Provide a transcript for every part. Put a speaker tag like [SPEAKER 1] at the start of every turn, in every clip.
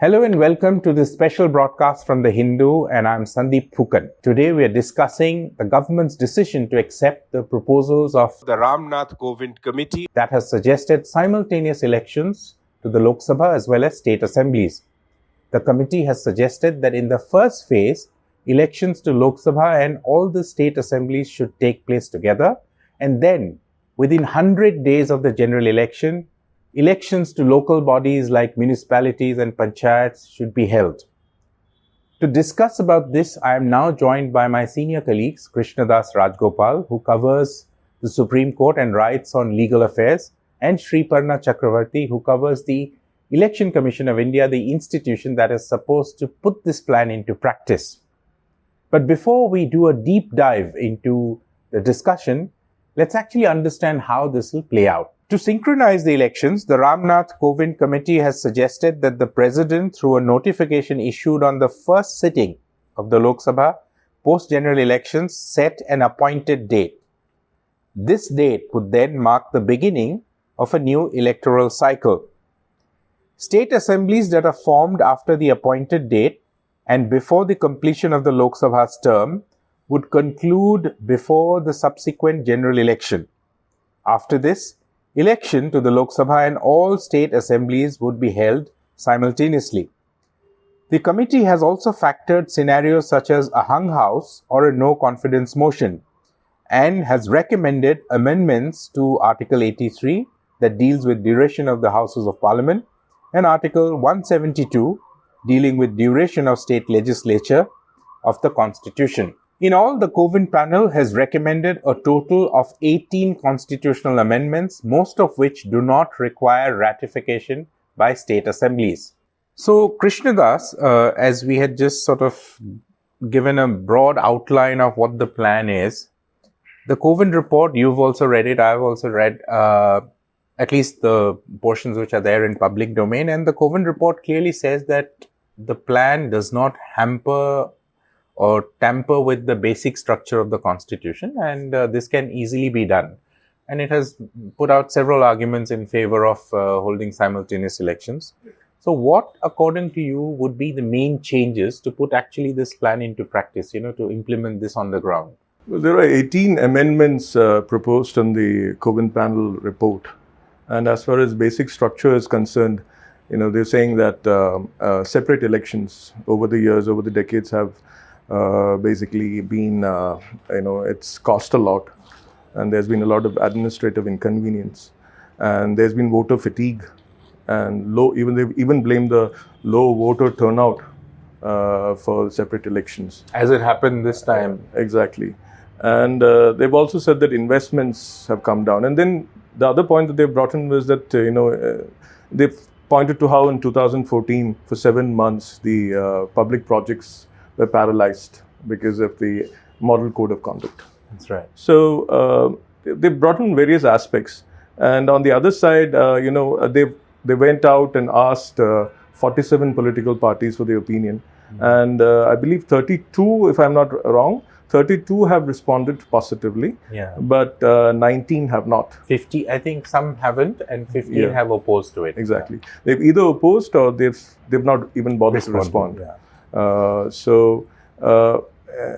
[SPEAKER 1] Hello and welcome to this special broadcast from The Hindu, and I'm Sandeep Phukan. Today we are discussing the government's decision to accept the proposals of
[SPEAKER 2] the Ram Nath Kovind Committee
[SPEAKER 1] that has suggested simultaneous elections to the Lok Sabha as well as State Assemblies. The committee has suggested that in the first phase, elections to Lok Sabha and all the State Assemblies should take place together, and then within 100 days of the general election, elections to local bodies like municipalities and panchayats should be held. To discuss about this, I am now joined by my senior colleagues, Krishnadas Rajagopal, who covers the Supreme Court and writes on legal affairs, and Sreeparna Chakrabarty, who covers the Election Commission of India, the institution that is supposed to put this plan into practice. But before we do a deep dive into the discussion, let's actually understand how this will play out. To synchronize the elections, the Ram Nath Kovind Committee has suggested that the President, through a notification issued on the first sitting of the Lok Sabha post-general elections, set an appointed date. This date would then mark the beginning of a new electoral cycle. State assemblies that are formed after the appointed date and before the completion of the Lok Sabha's term would conclude before the subsequent general election. After this, election to the Lok Sabha and all state assemblies would be held simultaneously. The committee has also factored scenarios such as a hung house or a no confidence motion and has recommended amendments to Article 83 that deals with duration of the Houses of Parliament and Article 172 dealing with duration of state legislature of the Constitution. In all, the Kovind panel has recommended a total of 18 constitutional amendments, most of which do not require ratification by state assemblies. So, Krishnadas, as we had just sort of given a broad outline of what the plan is, the Kovind report, you've also read it, I've also read at least the portions which are there in public domain, and the Kovind report clearly says that the plan does not hamper or tamper with the basic structure of the Constitution, and this can easily be done. And it has put out several arguments in favor of holding simultaneous elections. So what, according to you, would be the main changes to put actually this plan into practice, to implement this on the ground?
[SPEAKER 3] Well, there are 18 amendments proposed on the Kovind panel report. And as far as basic structure is concerned, they're saying that separate elections over the years, over the decades have basically been, it's cost a lot, and there's been a lot of administrative inconvenience, and there's been voter fatigue, and they've even blamed the low voter turnout for separate elections.
[SPEAKER 1] As it happened this time.
[SPEAKER 3] Exactly. And they've also said that investments have come down. And then the other point that they've brought in was that, they've pointed to how in 2014, for 7 months, the public projects were paralyzed because of the model code of conduct.
[SPEAKER 1] That's right.
[SPEAKER 3] So they brought in various aspects, and on the other side, they went out and asked 47 political parties for their opinion, and I believe 32, if I'm not wrong, 32 have responded positively, but 19 have not.
[SPEAKER 1] 50, I think some haven't, and 15 have opposed to it.
[SPEAKER 3] Exactly. They've either opposed or they've not even bothered to respond.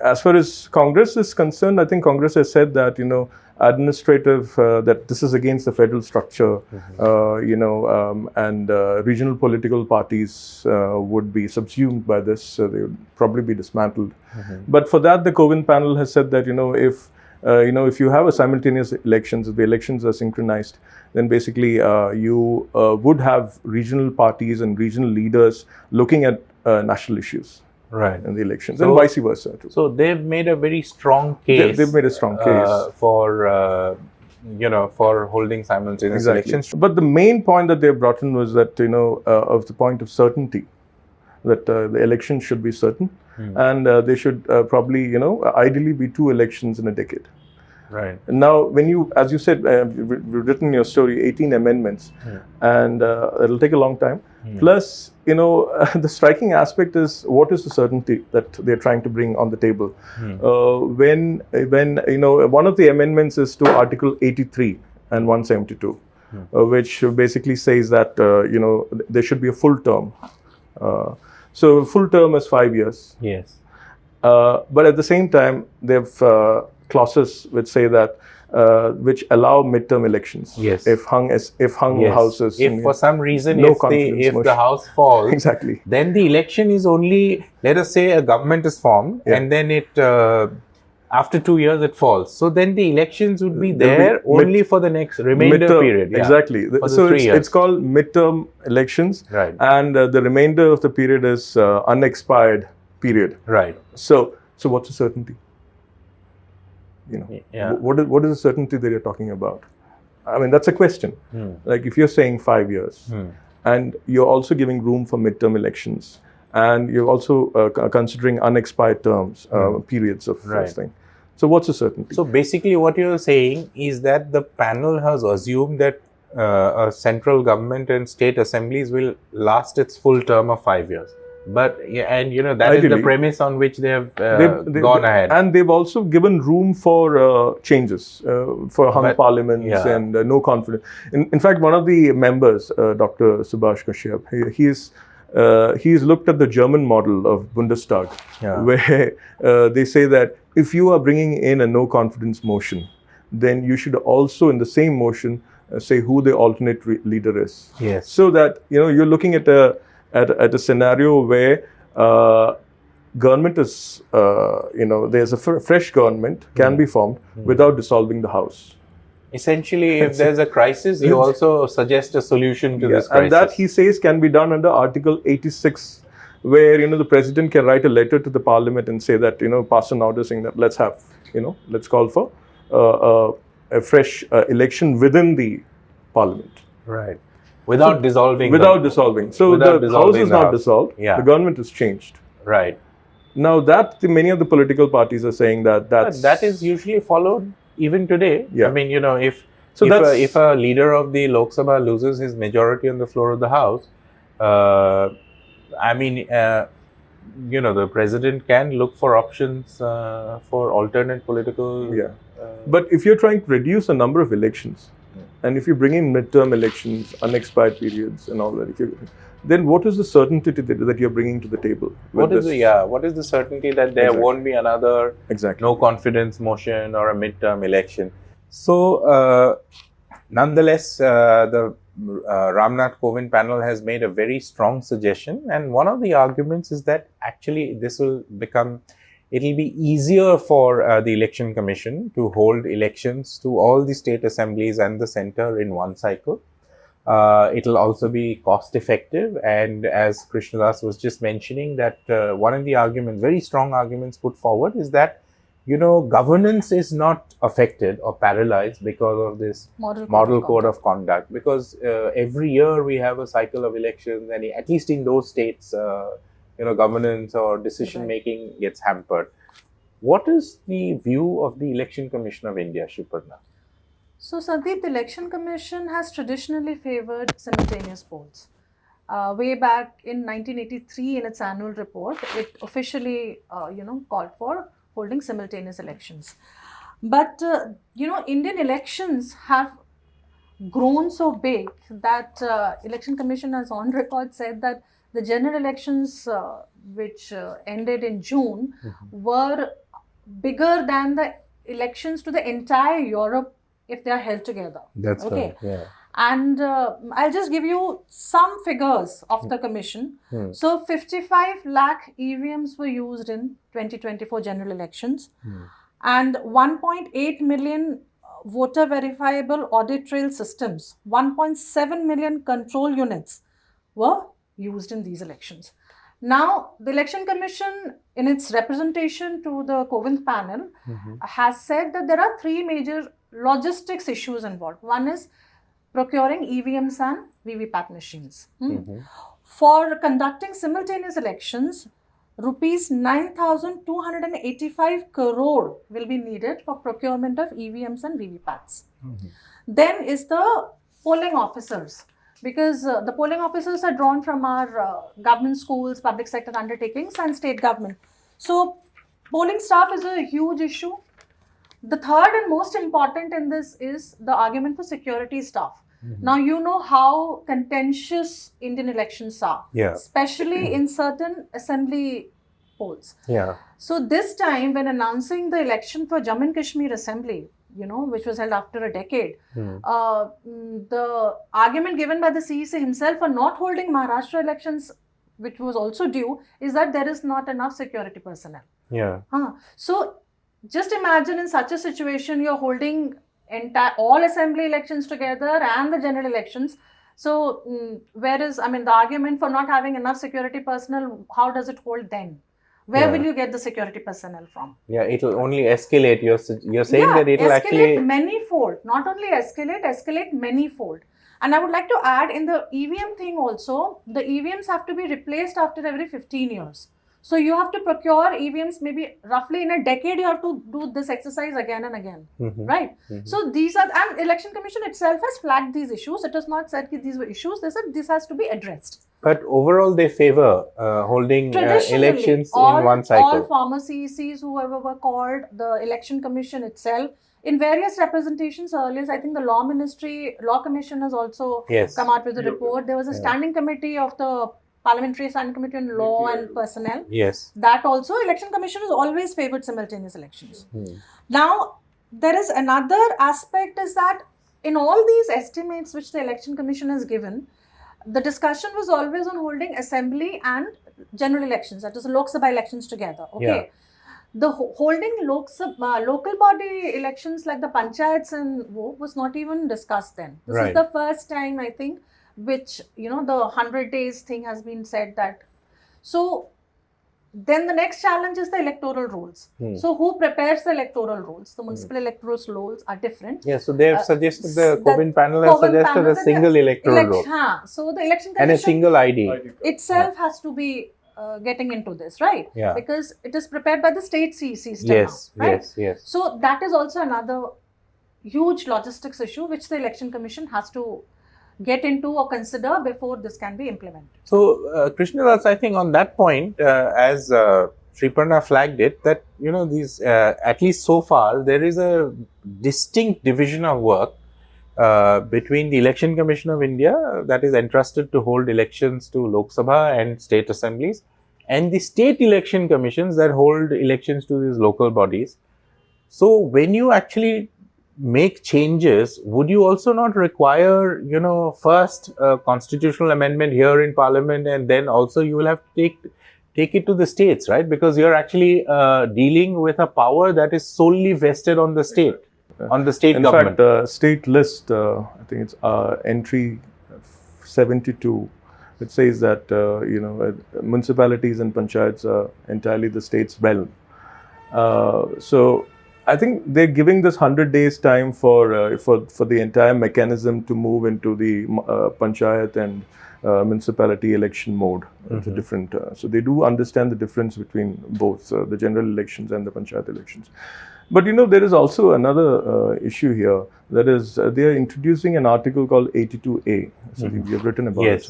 [SPEAKER 3] As far as Congress is concerned, I think Congress has said that, administrative, that this is against the federal structure, and regional political parties would be subsumed by this. They would probably be dismantled. But for that, the Kovind panel has said that, if you have a simultaneous elections, if the elections are synchronized, then basically you would have regional parties and regional leaders looking at national issues.
[SPEAKER 1] Right.
[SPEAKER 3] In the elections, and vice versa too.
[SPEAKER 1] So they've made a very strong case.
[SPEAKER 3] They've made a strong case
[SPEAKER 1] for holding simultaneous elections.
[SPEAKER 3] But the main point that they brought in was that of the point of certainty, that the elections should be certain, and they should probably ideally be 2 elections in a decade.
[SPEAKER 1] Right.
[SPEAKER 3] Now, when you, as you said, you've written in your story 18 amendments, and it'll take a long time. Plus, the striking aspect is what is the certainty that they're trying to bring on the table. When one of the amendments is to Article 83 and 172, which basically says that there should be a full term So full term is 5 years.
[SPEAKER 1] Yes.
[SPEAKER 3] But at the same time, they have clauses which say that which allow midterm elections.
[SPEAKER 1] Yes.
[SPEAKER 3] If hung
[SPEAKER 1] Yes.
[SPEAKER 3] houses.
[SPEAKER 1] If for some reason,
[SPEAKER 3] no
[SPEAKER 1] if
[SPEAKER 3] confidence
[SPEAKER 1] the
[SPEAKER 3] motion.
[SPEAKER 1] house falls,
[SPEAKER 3] Exactly.
[SPEAKER 1] then the election is only, let us say a government is formed,
[SPEAKER 3] Yeah.
[SPEAKER 1] and then it after 2 years it falls. So then the elections would be
[SPEAKER 3] There'll
[SPEAKER 1] there
[SPEAKER 3] be
[SPEAKER 1] only for the next remainder
[SPEAKER 3] midterm,
[SPEAKER 1] period. Yeah.
[SPEAKER 3] Exactly.
[SPEAKER 1] For the
[SPEAKER 3] So
[SPEAKER 1] 3 years.
[SPEAKER 3] it's called midterm elections.
[SPEAKER 1] Right.
[SPEAKER 3] And the remainder of the period is unexpired period.
[SPEAKER 1] Right.
[SPEAKER 3] So what's the certainty? You know,
[SPEAKER 1] Yeah.
[SPEAKER 3] what is the certainty that you're talking about? I mean, that's a question. Like if you're saying 5 years, and you're also giving room for midterm elections, and you're also considering unexpired terms, periods of
[SPEAKER 1] Right.
[SPEAKER 3] this thing. So what's the certainty?
[SPEAKER 1] So basically what you're saying is that the panel has assumed that a central government and state assemblies will last its full term of 5 years. But, and you know, that is the
[SPEAKER 3] Ideally.
[SPEAKER 1] premise on which they have
[SPEAKER 3] They've
[SPEAKER 1] gone ahead.
[SPEAKER 3] And they've also given room for changes, for hung
[SPEAKER 1] But-
[SPEAKER 3] parliaments
[SPEAKER 1] yeah.
[SPEAKER 3] and no confidence. In fact, one of the members, Dr. Subhash Kashyap, he's looked at the German model of Bundestag,
[SPEAKER 1] Yeah.
[SPEAKER 3] where they say that if you are bringing in a no confidence motion, then you should also in the same motion say who the alternate leader is.
[SPEAKER 1] Yes.
[SPEAKER 3] So that, you know, you're looking at a scenario where government is, there's a fresh government can be formed without dissolving the house.
[SPEAKER 1] Essentially, if there's a crisis, you also suggest a solution to this crisis.
[SPEAKER 3] And that, he says, can be done under Article 86, where, you know, the president can write a letter to the parliament and say that, you know, pass an order saying that let's call for a fresh election within the parliament.
[SPEAKER 1] Right. Without dissolving.
[SPEAKER 3] dissolving. So
[SPEAKER 1] without
[SPEAKER 3] the
[SPEAKER 1] dissolving
[SPEAKER 3] house is
[SPEAKER 1] the
[SPEAKER 3] not
[SPEAKER 1] house.
[SPEAKER 3] dissolved.
[SPEAKER 1] Yeah.
[SPEAKER 3] The government is changed.
[SPEAKER 1] Right.
[SPEAKER 3] Now that many of the political parties are saying that
[SPEAKER 1] That is usually followed even today.
[SPEAKER 3] Yeah.
[SPEAKER 1] I mean, you know, if
[SPEAKER 3] So
[SPEAKER 1] a leader of the Lok Sabha loses his majority on the floor of the House, the president can look for options for alternate political.
[SPEAKER 3] Yeah. But if you're trying to reduce the number of elections, and if you bring in midterm elections, unexpired periods, and all that, then what is the certainty that you're bringing to the table?
[SPEAKER 1] What is the certainty that there
[SPEAKER 3] Exactly.
[SPEAKER 1] won't be another no confidence motion or a midterm election? So, nonetheless, the Ram Nath Kovind panel has made a very strong suggestion, and one of the arguments is that actually it'll be easier for the election commission to hold elections to all the state assemblies and the centre in one cycle. It'll also be cost effective, and as Krishnadas was just mentioning, that one of the arguments, very strong arguments put forward, is that, you know, governance is not affected or paralyzed because of this model code of conduct, because every year we have a cycle of elections, and at least in those states, governance or decision making gets hampered. What is the view of the Election Commission of India, Sreeparna?
[SPEAKER 4] So, Sandeep, the Election Commission has traditionally favoured simultaneous polls. Way back in 1983, in its annual report, it officially, called for holding simultaneous elections. But, Indian elections have grown so big that Election Commission has on record said that the general elections which ended in June were bigger than the elections to the entire Europe if they are held together.
[SPEAKER 1] That's okay. Right. Yeah.
[SPEAKER 4] And I'll just give you some figures of the commission. So 55 lakh EVMs were used in 2024 general elections, and 1.8 million voter verifiable audit trail systems, 1.7 million control units were used in these elections. Now, the Election Commission, in its representation to the Kovind panel, has said that there are three major logistics issues involved. One is procuring EVMs and VVPAT machines. For conducting simultaneous elections, rupees 9,285 crore will be needed for procurement of EVMs and VVPATs. Then is the polling officers, because the polling officers are drawn from our government schools, public sector undertakings and state government. So polling staff is a huge issue. The third and most important in this is the argument for security staff. Now, you know how contentious Indian elections are, especially in certain assembly polls. So this time, when announcing the election for Jammu and Kashmir Assembly, which was held after a decade, the argument given by the CEC himself for not holding Maharashtra elections, which was also due, is that there is not enough security personnel. So just imagine in such a situation, you're holding all assembly elections together and the general elections. So where is, the argument for not having enough security personnel, how does it hold then? Where will you get the security personnel from?
[SPEAKER 1] It will only escalate. You're saying that it will
[SPEAKER 4] escalate many-fold. Not only escalate many-fold. And I would like to add, in the EVM thing also, the EVMs have to be replaced after every 15 years. So you have to procure EVMs maybe roughly in a decade. You have to do this exercise again and again, right? So these are, and Election Commission itself has flagged these issues. It has not said that these were issues. They said this has to be addressed.
[SPEAKER 1] But overall, they favor holding elections in one cycle.
[SPEAKER 4] All former CECs, whoever were called, the Election Commission itself, in various representations earlier, I think the Law Commission has also come out with a report. There was a standing committee of the Parliamentary Standing Committee on Law and Personnel. That also, Election Commission has always favoured simultaneous elections. Now, there is another aspect, is that in all these estimates which the Election Commission has given, the discussion was always on holding assembly and general elections, that is Lok Sabha elections together. The holding local body elections like the panchayats and was not even discussed then. This is the first time, I think, which, the 100 days thing has been said that. So then the next challenge is the electoral rolls. So who prepares the electoral rolls? The municipal electoral rolls are different.
[SPEAKER 1] So they have suggested, the Kovind panel has suggested a single electoral roll.
[SPEAKER 4] So the Election Commission
[SPEAKER 1] and a single ID
[SPEAKER 4] itself has to be getting into this, right? Because it is prepared by the state CECs now, right? So that is also another huge logistics issue which the Election Commission has to get into or consider before this can be implemented.
[SPEAKER 1] So, Krishnadas, I think on that point, as Sreeparna flagged it, that, these, at least so far, there is a distinct division of work between the Election Commission of India, that is entrusted to hold elections to Lok Sabha and State Assemblies, and the state election commissions that hold elections to these local bodies. So, when you actually make changes, would you also not require, first a constitutional amendment here in Parliament, and then also you will have to take it to the states, right? Because you're actually dealing with a power that is solely vested on the state, on the state government.
[SPEAKER 3] In fact, the state list, I think it's entry 72, it says that, municipalities and panchayats are entirely the state's realm. So I think they're giving this 100 days time for the entire mechanism to move into the panchayat and municipality election mode. It's a different. So they do understand the difference between both the general elections and the panchayat elections. But there is also another issue here. That is, they are introducing an article called 82A. So we have written about it.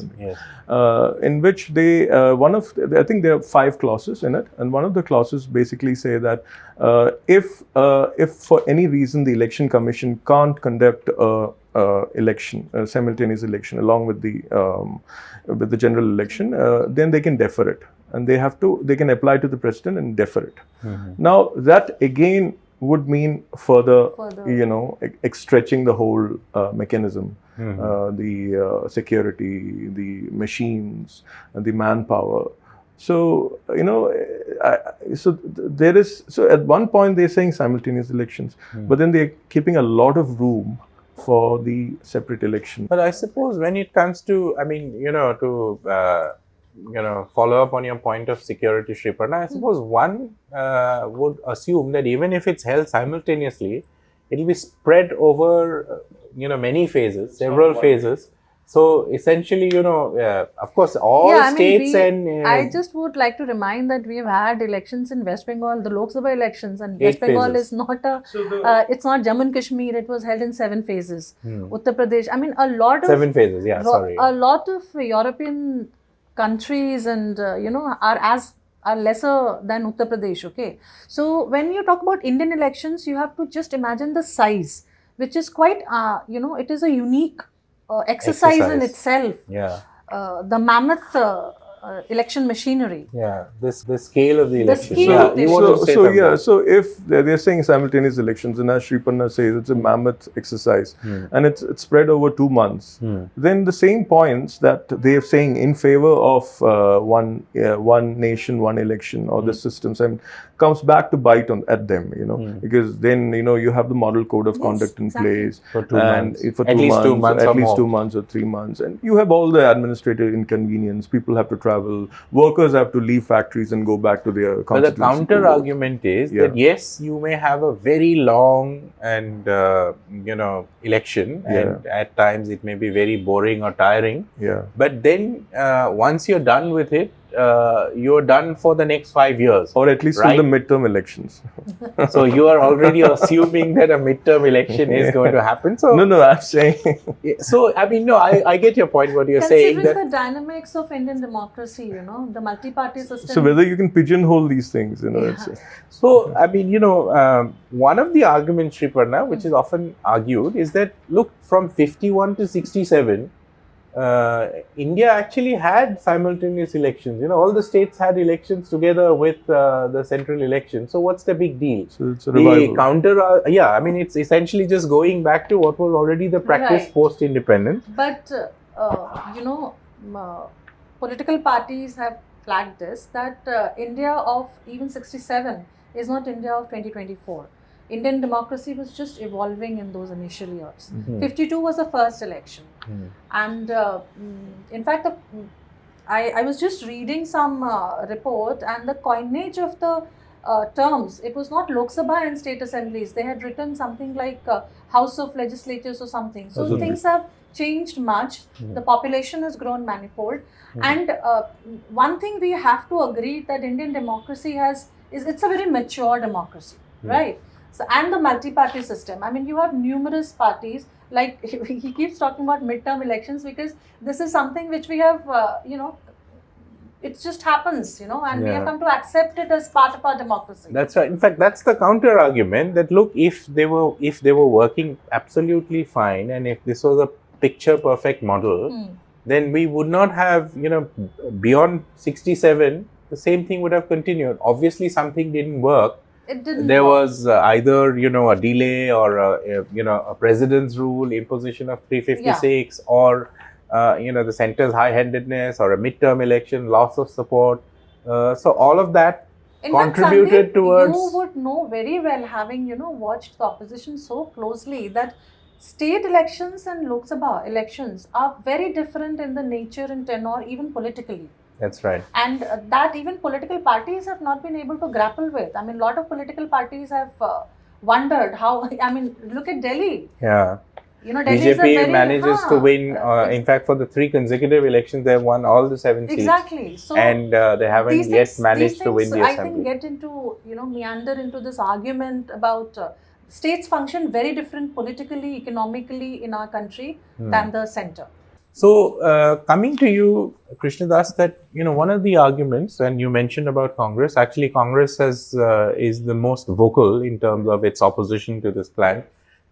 [SPEAKER 3] In which they, I think there are 5 clauses in it, and one of the clauses basically say that if for any reason the Election Commission can't conduct a simultaneous election along with the general election, then they can defer it, and they can apply to the president and defer it. Now that again would mean further stretching the whole mechanism, the security, the machines, and the manpower. So so at one point they're saying simultaneous elections, but then they're keeping a lot of room for the separate election.
[SPEAKER 1] But I suppose when it comes to, follow up on your point of security, Sreeparna, I suppose one would assume that even if it's held simultaneously, it will be spread over, many phases, several phases. So essentially, of course, all states
[SPEAKER 4] I just would like to remind that we have had elections in West Bengal, the Lok Sabha elections, and West Bengal is not it's not Jammu and Kashmir. It was held in 7 phases. Uttar Pradesh, a lot of
[SPEAKER 1] 7 phases.
[SPEAKER 4] A lot of European countries and are lesser than Uttar Pradesh. Okay, so when you talk about Indian elections, you have to just imagine the size, which is quite it is a unique exercise in itself.
[SPEAKER 1] Yeah.
[SPEAKER 4] The mammoth election machinery.
[SPEAKER 1] Yeah, the scale of the election.
[SPEAKER 4] scale of the
[SPEAKER 1] you want to say something?
[SPEAKER 3] So if they're saying simultaneous elections, and as Sreeparna says, it's a mammoth exercise, and it's spread over 2 months, then the same points that they're saying in favor of one nation, one election, or the systems, comes back to bite at them, because then you have the model code of conduct in place
[SPEAKER 1] for 2 months,
[SPEAKER 3] at least 2 months or 3 months, and you have all the administrative inconvenience. People have to travel, workers have to leave factories and go back to their
[SPEAKER 1] constituency. But the counter argument is that yes, you may have a very long and election, and at times it may be very boring or tiring. But then once you're done with it, you're done for the next 5 years,
[SPEAKER 3] or at least in the midterm elections.
[SPEAKER 1] So you are already assuming that a midterm election is going to happen. So
[SPEAKER 3] no, I'm saying.
[SPEAKER 1] So I get your point. What you're saying,
[SPEAKER 4] considering the dynamics of Indian democracy, the multi-party system.
[SPEAKER 3] So whether you can pigeonhole these things,
[SPEAKER 1] So one of the arguments, Sreeparna, which is often argued, is that look, from 51 to 67. India actually had simultaneous elections. All the states had elections together with the central election. So what's the big deal?
[SPEAKER 3] So it's a revival.
[SPEAKER 1] The counter, it's essentially just going back to what was already the practice post-independence.
[SPEAKER 4] But political parties have flagged this, that India of even 67 is not India of 2024. Indian democracy was just evolving in those initial years. 52 was the first election. And in fact, I was just reading some report, and the coinage of the terms, it was not Lok Sabha and State Assemblies. They had written something like House of Legislatures or something. So things have changed much. The population has grown manifold. And one thing we have to agree that Indian democracy it's a very mature democracy, right? So, and the multi-party system. I mean, you have numerous parties. Like he keeps talking about midterm elections because this is something which we have, it just happens, and we have come to accept it as part of our democracy.
[SPEAKER 1] That's right. In fact, that's the counter argument that look, if they were working absolutely fine, and if this was a picture perfect model, then we would not have, beyond 67, the same thing would have continued. Obviously, something didn't work. There was either a delay or a president's rule, imposition of 356, or the centre's high-handedness, or a midterm election, loss of support. So all of that contributed towards.
[SPEAKER 4] You would know very well, having watched the opposition so closely, that state elections and Lok Sabha elections are very different in the nature and tenor, even politically.
[SPEAKER 1] That's right.
[SPEAKER 4] And that even political parties have not been able to grapple with. I mean, a lot of political parties have wondered how, look at Delhi.
[SPEAKER 1] Yeah.
[SPEAKER 4] Delhi
[SPEAKER 1] BJP manages to win, in fact, for the 3 consecutive elections, they have won all the 7 seats.
[SPEAKER 4] Exactly. So
[SPEAKER 1] and they haven't yet managed to win the assembly.
[SPEAKER 4] I think get into, meander into this argument about states function very different politically, economically in our country than the centre.
[SPEAKER 1] So, coming to you, Krishnadas, that one of the arguments, and you mentioned about Congress. Actually, Congress is the most vocal in terms of its opposition to this plan.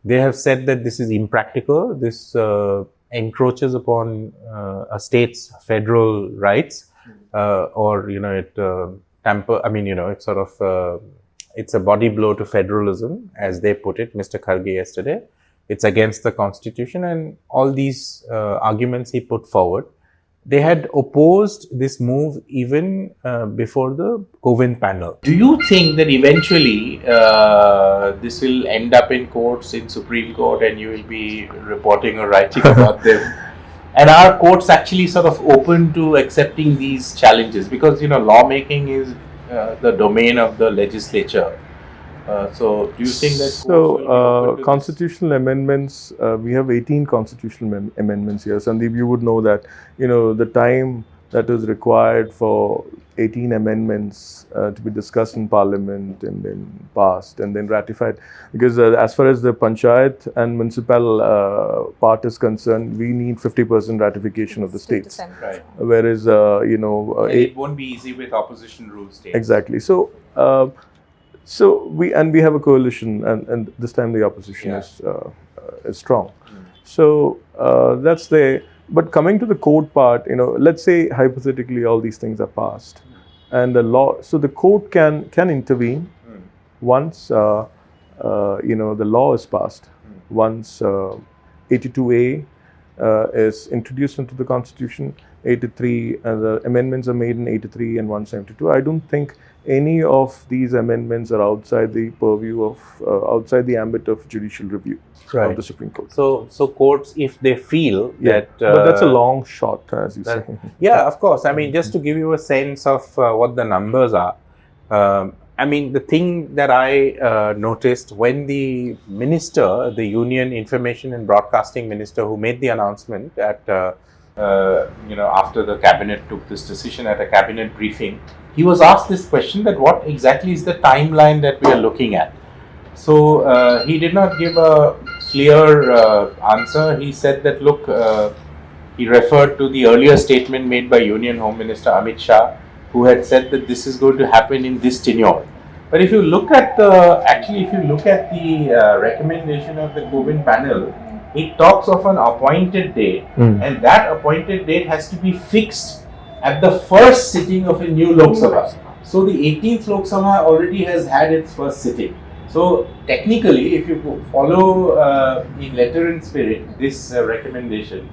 [SPEAKER 1] They have said that this is impractical. This encroaches upon a state's federal rights, or it tamper. It's sort of it's a body blow to federalism, as they put it. Mr. Kharge yesterday. It's against the constitution, and all these arguments he put forward. They had opposed this move even before the Kovind panel. Do you think that eventually this will end up in courts, in Supreme Court, and you will be reporting or writing about them? And are courts actually sort of open to accepting these challenges? Because lawmaking is the domain of the legislature. So, do you think that?
[SPEAKER 3] So, constitutional amendments, we have 18 constitutional amendments here. Sandeep, you would know that, the time that is required for 18 amendments to be discussed in Parliament and then passed and then ratified. Because as far as the Panchayat and municipal part is concerned, we need 50% ratification of the states.
[SPEAKER 1] Right.
[SPEAKER 3] Whereas,
[SPEAKER 1] it won't be easy with opposition rule states.
[SPEAKER 3] Exactly. So we have a coalition, and this time the opposition is strong. So That's the. But coming to the court part, let's say hypothetically all these things are passed, and the law. So the court can intervene once the law is passed. Once 82A is introduced into the Constitution, 83, the amendments are made in 83 and 172. I don't think any of these amendments are outside the purview of, outside the ambit of judicial review of the Supreme Court.
[SPEAKER 1] So courts, if they feel that...
[SPEAKER 3] but that's a long shot, as you say.
[SPEAKER 1] Yeah, of course. I mean, just to give you a sense of what the numbers are, I mean, the thing that I noticed when the minister, the Union Information and Broadcasting Minister, who made the announcement at, after the cabinet took this decision at a cabinet briefing, he was asked this question that what exactly is the timeline that we are looking at. So he did not give a clear answer. He said that, look, he referred to the earlier statement made by Union Home Minister Amit Shah, who had said that this is going to happen in this tenure. But if you look at the recommendation of the Kovind panel, it talks of an appointed date, and that appointed date has to be fixed at the first sitting of a new Lok Sabha. So the 18th Lok Sabha already has had its first sitting. So technically, if you follow in letter and spirit this recommendation,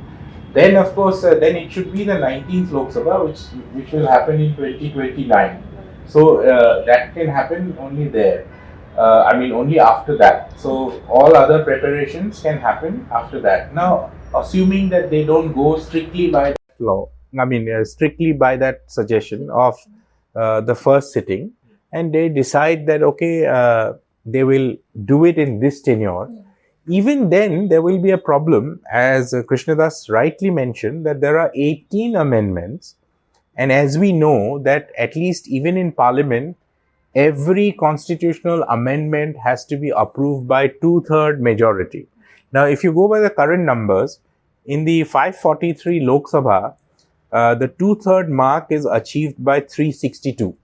[SPEAKER 1] then of course then it should be the 19th Lok Sabha, which will happen in 2029. So that can happen only there. Only after that. So all other preparations can happen after that. Now, assuming that they don't go strictly by that law, strictly by that suggestion of the first sitting, and they decide that okay, they will do it in this tenure. Even then, there will be a problem, as Krishnadas rightly mentioned, that there are 18 amendments. And as we know that at least even in Parliament, every constitutional amendment has to be approved by 2/3 majority. Now, if you go by the current numbers, in the 543 Lok Sabha, the 2/3 mark is achieved by 363.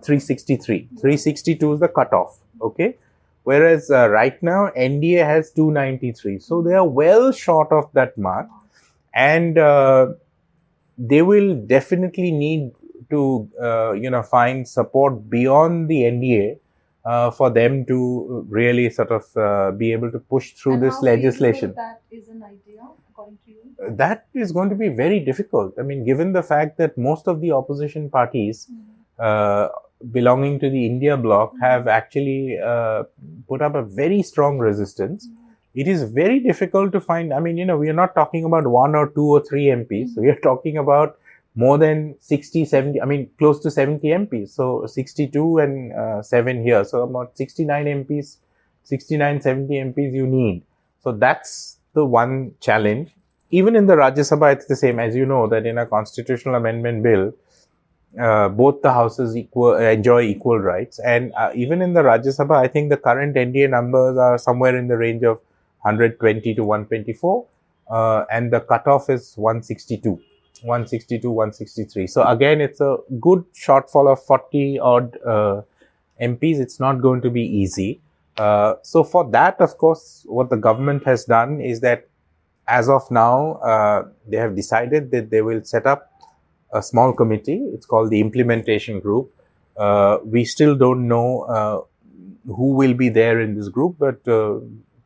[SPEAKER 1] 362 is the cutoff, okay? Whereas right now, NDA has 293. So they are well short of that mark. And they will definitely need to, find support beyond the NDA for them to really sort of be able to push through this legislation.
[SPEAKER 4] That is an idea, according to you?
[SPEAKER 1] That is going to be very difficult. I mean, given the fact that most of the opposition parties belonging to the India bloc have actually put up a very strong resistance. It is very difficult to find, we are not talking about 1 or 2 or 3 MPs. We are talking about more than 60, 70, close to 70 MPs. So 62 and 7 here. So about 69 MPs, 69, 70 MPs you need. So that's the one challenge. Even in the Rajya Sabha, it's the same. As you know, that in a constitutional amendment bill, both the houses enjoy equal rights. And even in the Rajya Sabha, I think the current NDA numbers are somewhere in the range of 120 to 124. And the cutoff is 162, 163. So again, it's a good shortfall of 40 odd MPs. It's not going to be easy. So for that, of course, what the government has done is that as of now, they have decided that they will set up a small committee. It's called the Implementation Group. We still don't know who will be there in this group, but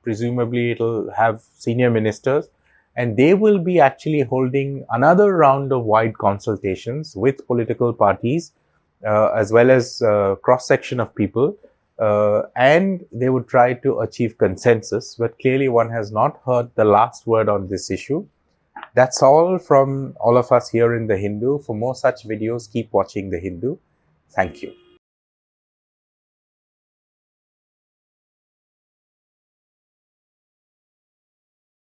[SPEAKER 1] presumably it'll have senior ministers, and they will be actually holding another round of wide consultations with political parties, as well as cross-section of people, and they would try to achieve consensus. But clearly one has not heard the last word on this issue. That's all from all of us here in The Hindu. For more such videos, keep watching The Hindu. Thank you.